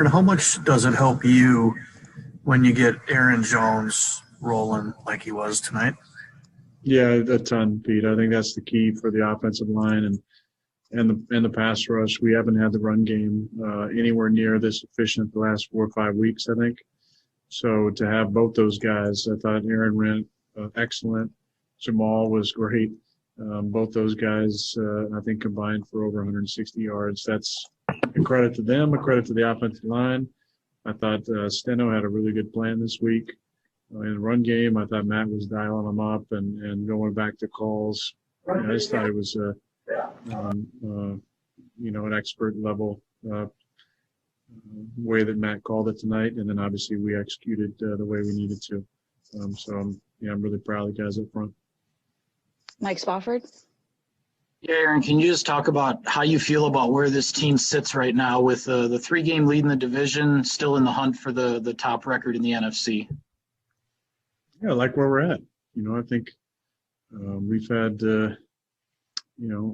And how much does it help you when you get Aaron Jones rolling like he was tonight? Yeah, a ton, Pete. I think that's the key for the offensive line and the pass rush. We haven't had the run game anywhere near this efficient the last 4 or 5 weeks, I think. So to have both those guys, I thought Aaron ran excellent. Jamal was great. Both those guys, I think, combined for over 160 yards. That's a credit to them, a credit to the offensive line. I thought Steno had a really good plan this week. In the run game, I thought Matt was dialing them up and going back to calls. I just thought it was an expert level way that Matt called it tonight, and then obviously we executed the way we needed to. I'm really proud of the guys up front. Mike Spofford? Yeah, Aaron, can you just talk about how you feel about where this team sits right now with the 3-game lead in the division, still in the hunt for the top record in the NFC? Yeah, I like where we're at. I think we've had,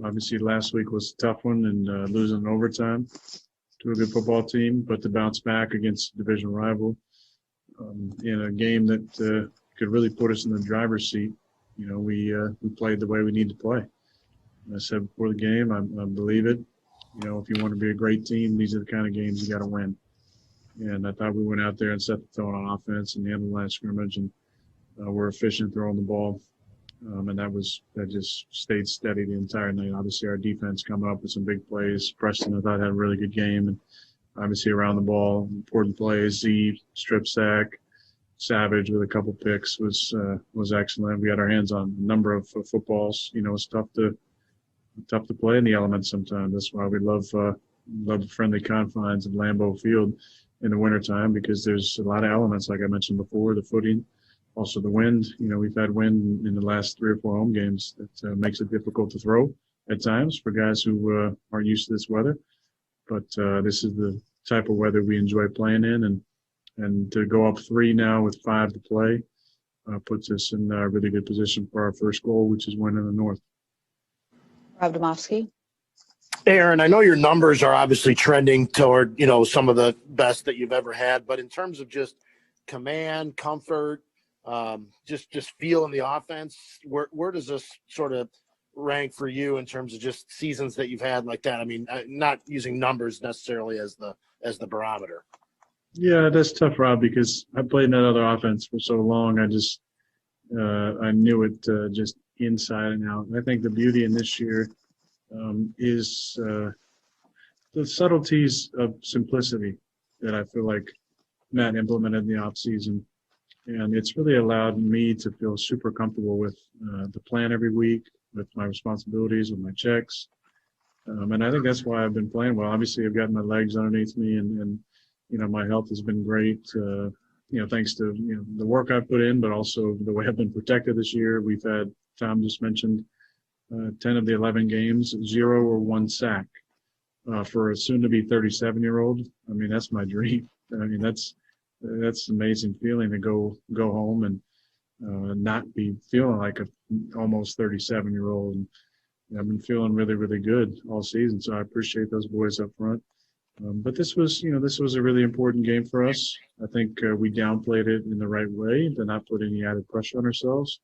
obviously last week was a tough one and losing in overtime to a good football team, but to bounce back against a division rival in a game that could really put us in the driver's seat. We played the way we need to play. I said before the game, I believe it. If you want to be a great team, these are the kind of games you got to win. And I thought we went out there and set the tone on offense and the end of the last scrimmage, and we're efficient throwing the ball. And that just stayed steady the entire night. Obviously, our defense coming up with some big plays. Preston, I thought, had a really good game. And obviously around the ball, important plays, Z, strip sack, Savage with a couple picks was excellent. We had our hands on a number of footballs. It's tough to play in the elements sometimes. That's why we love the friendly confines of Lambeau Field in the wintertime, because there's a lot of elements, like I mentioned before, the footing, also the wind. We've had wind in the last 3 or 4 home games that makes it difficult to throw at times for guys who aren't used to this weather. But this is the type of weather we enjoy playing in, and to go up 3 now with 5 to play puts us in a really good position for our first goal, which is winning the North. Rob Domofsky? Aaron, I know your numbers are obviously trending toward, some of the best that you've ever had, but in terms of just command, comfort, just feeling the offense, where does this sort of rank for you in terms of just seasons that you've had like that? I mean, not using numbers necessarily as the barometer. Yeah, that's tough, Rob, because I played in that other offense for so long. I knew it just inside and out. I think the beauty in this year is the subtleties of simplicity that I feel like Matt implemented in the offseason. And it's really allowed me to feel super comfortable with the plan every week, with my responsibilities, with my checks. And I think that's why I've been playing well. Obviously, I've got my legs underneath me, and my health has been great, thanks to, the work I've put in, but also the way I've been protected this year. We've had, Tom just mentioned, 10 of the 11 games, 0 or 1 sack. For a soon-to-be 37-year-old, I mean, that's my dream. I mean, that's an amazing feeling to go home and not be feeling like a almost 37-year-old. And I've been feeling really, really good all season, so I appreciate those boys up front. But this was a really important game for us. I think we downplayed it in the right way to not put any added pressure on ourselves.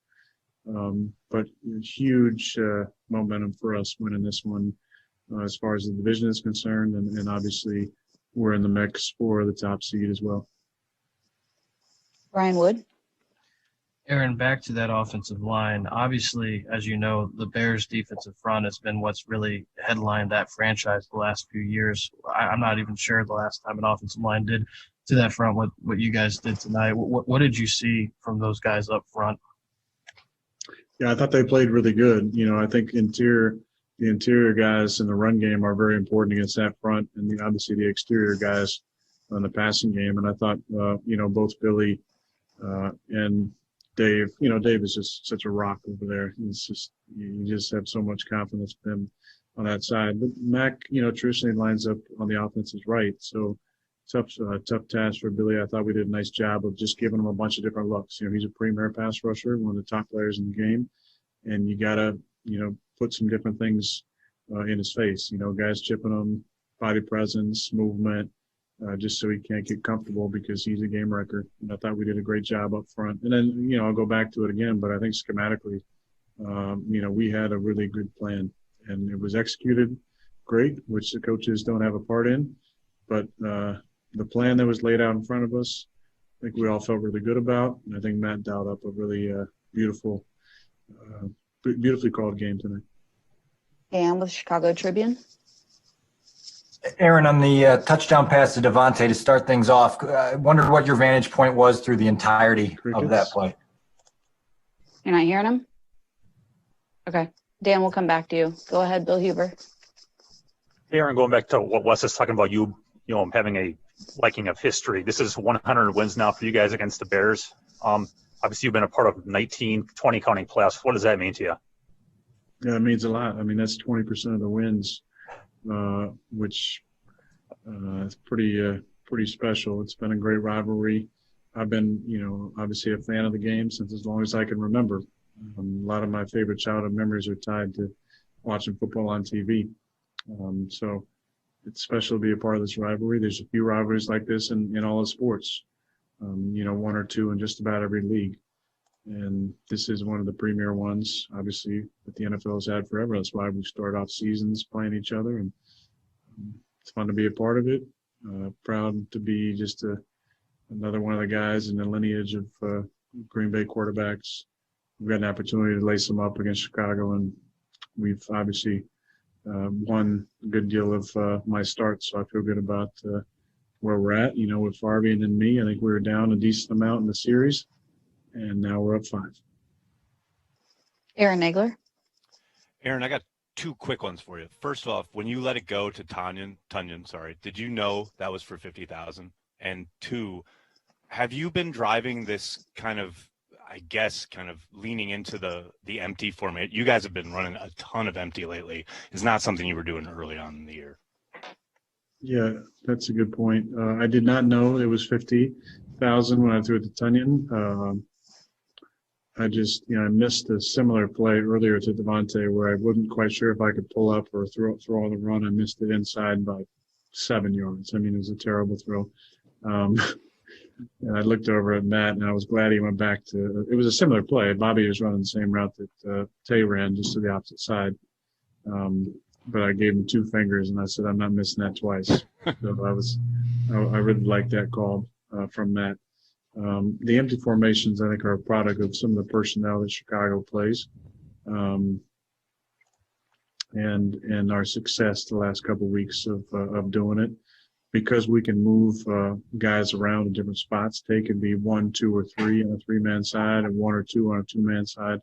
But huge momentum for us winning this one as far as the division is concerned. And obviously we're in the mix for the top seed as well. Brian Wood? Aaron, back to that offensive line. Obviously, as you know, the Bears' defensive front has been what's really headlined that franchise the last few years. I'm not even sure the last time an offensive line did to that front what you guys did tonight. What did you see from those guys up front? Yeah, I thought they played really good. I think the interior guys in the run game are very important against that front, and obviously the exterior guys on the passing game. And I thought, both Billy and Dave, Dave is just such a rock over there. It's just, you just have so much confidence with him on that side. But Mac, traditionally lines up on the offensive right. So tough task for Billy. I thought we did a nice job of just giving him a bunch of different looks. He's a premier pass rusher, one of the top players in the game. And you got to, put some different things in his face. Guys chipping him, body presence, movement, just so he can't get comfortable because he's a game wrecker. And I thought we did a great job up front. And then, I'll go back to it again, but I think schematically, we had a really good plan and it was executed great, which the coaches don't have a part in. But the plan that was laid out in front of us, I think we all felt really good about. And I think Matt dialed up a really beautifully called game tonight. Dan with Chicago Tribune. Aaron, on the touchdown pass to Devontae to start things off, I wondered what your vantage point was through the entirety of that play. You're not hearing him? Okay. Dan, we'll come back to you. Go ahead, Bill Huber. Hey, Aaron, going back to what Wes is talking about, having a liking of history. This is 100 wins now for you guys against the Bears. Obviously, you've been a part of 19, 20 counting playoffs. What does that mean to you? Yeah, it means a lot. I mean, that's 20% of the wins, which is pretty special. It's been a great rivalry. I've been, obviously a fan of the game since as long as I can remember. A lot of my favorite childhood memories are tied to watching football on TV. So it's special to be a part of this rivalry. There's a few rivalries like this in all of sports, one or two in just about every league. And this is one of the premier ones, obviously, that the NFL has had forever. That's why we start off seasons playing each other. And it's fun to be a part of it. Proud to be just another one of the guys in the lineage of Green Bay quarterbacks. We've got an opportunity to lace them up against Chicago, and we've obviously won a good deal of my starts, so I feel good about where we're at. With Farvey and then me, I think we were down a decent amount in the series, and now we're up 5. Aaron Nagler. Aaron, I got 2 quick ones for you. First off, when you let it go to Tunyon, did you know that was for 50,000? And 2, have you been driving this kind of leaning into the empty format? You guys have been running a ton of empty lately. It's not something you were doing early on in the year. Yeah, that's a good point. I did not know it was 50,000 when I threw it to Tunyon. I just, I missed a similar play earlier to Devontae where I wasn't quite sure if I could pull up or throw on the run. I missed it inside by 7 yards. I mean, it was a terrible throw. And I looked over at Matt, and I was glad he went back to – it was a similar play. Bobby was running the same route that Tay ran, just to the opposite side. But I gave him 2 fingers, and I said, I'm not missing that twice. So I really liked that call from Matt. The empty formations, I think, are a product of some of the personnel that Chicago plays and our success the last couple of weeks of doing it. Because we can move guys around in different spots. They can be 1, 2, or 3 on a 3-man side and 1 or 2 on a 2-man side.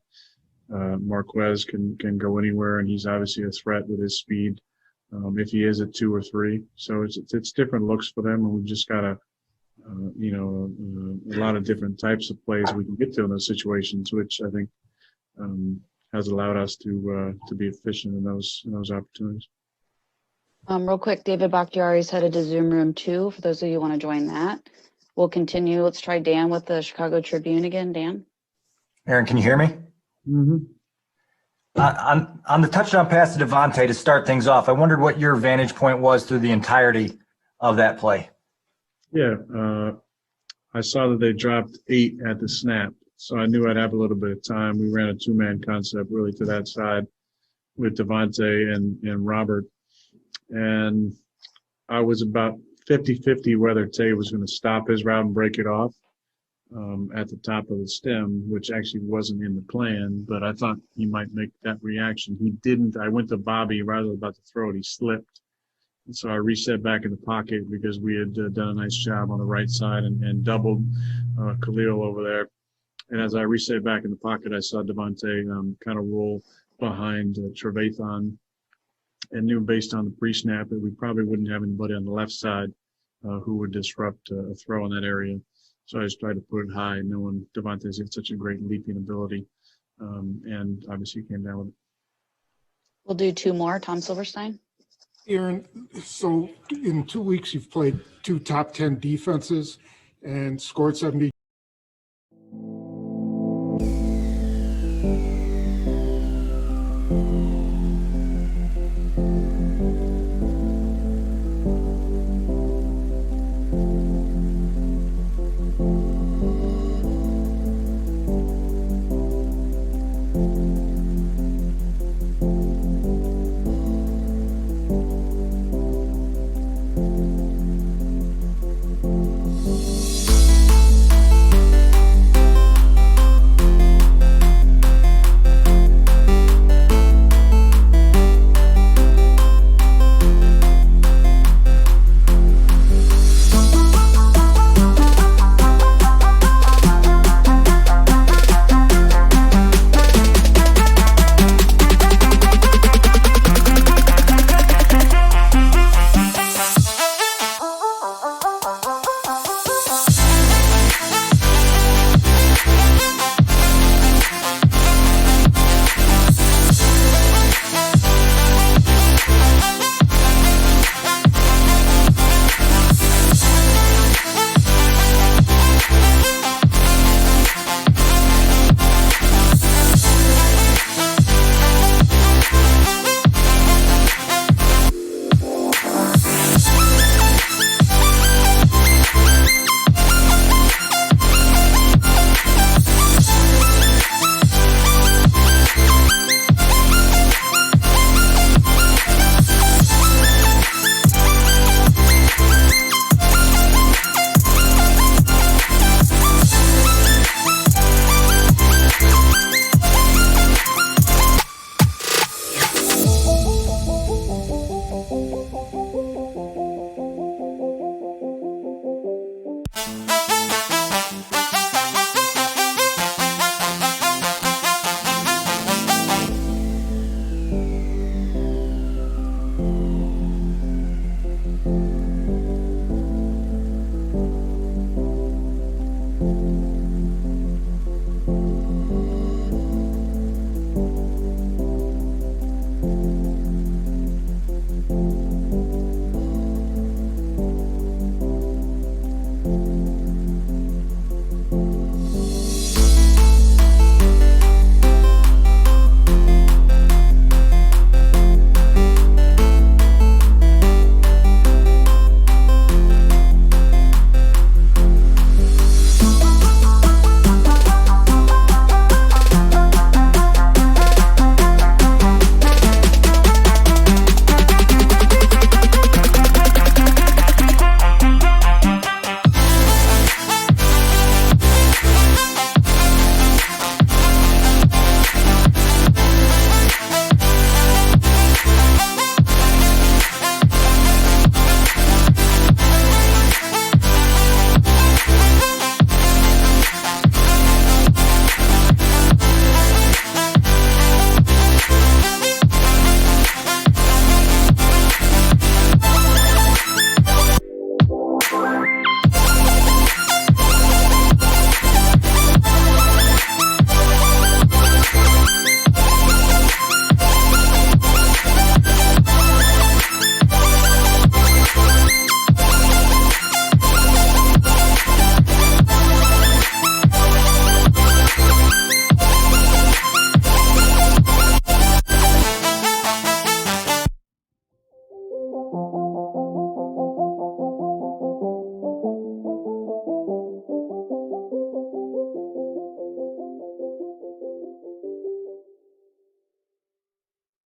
Marquez can go anywhere, and he's obviously a threat with his speed if he is at 2 or 3. So it's different looks for them, and we've just got a lot of different types of plays we can get to in those situations, which I think has allowed us to be efficient in those opportunities. Real quick, David Bakhtiari's headed to Zoom room 2 for those of you who want to join that. We'll continue. Let's try Dan with the Chicago Tribune again. Dan? Aaron, can you hear me? Mm-hmm. On the touchdown pass to Devontae to start things off, I wondered what your vantage point was through the entirety of that play. Yeah, I saw that they dropped 8 at the snap, so I knew I'd have a little bit of time. We ran a 2-man concept really to that side with Devontae and Robert. And I was about 50-50 whether Tay was going to stop his route and break it off at the top of the stem, which actually wasn't in the plan, but I thought he might make that reaction. He didn't. I went to Bobby right about to throw it. He slipped. And so I reset back in the pocket because we had done a nice job on the right side and doubled Khalil over there. And as I reset back in the pocket, I saw Devontae kind of roll behind Trevathan. And knew based on the pre-snap that we probably wouldn't have anybody on the left side who would disrupt a throw in that area. So I just tried to put it high, knowing Devontae's got such a great leaping ability. And obviously came down with it. We'll do 2 more. Tom Silverstein. Aaron, so in 2 weeks you've played 2 top 10 defenses and scored 70.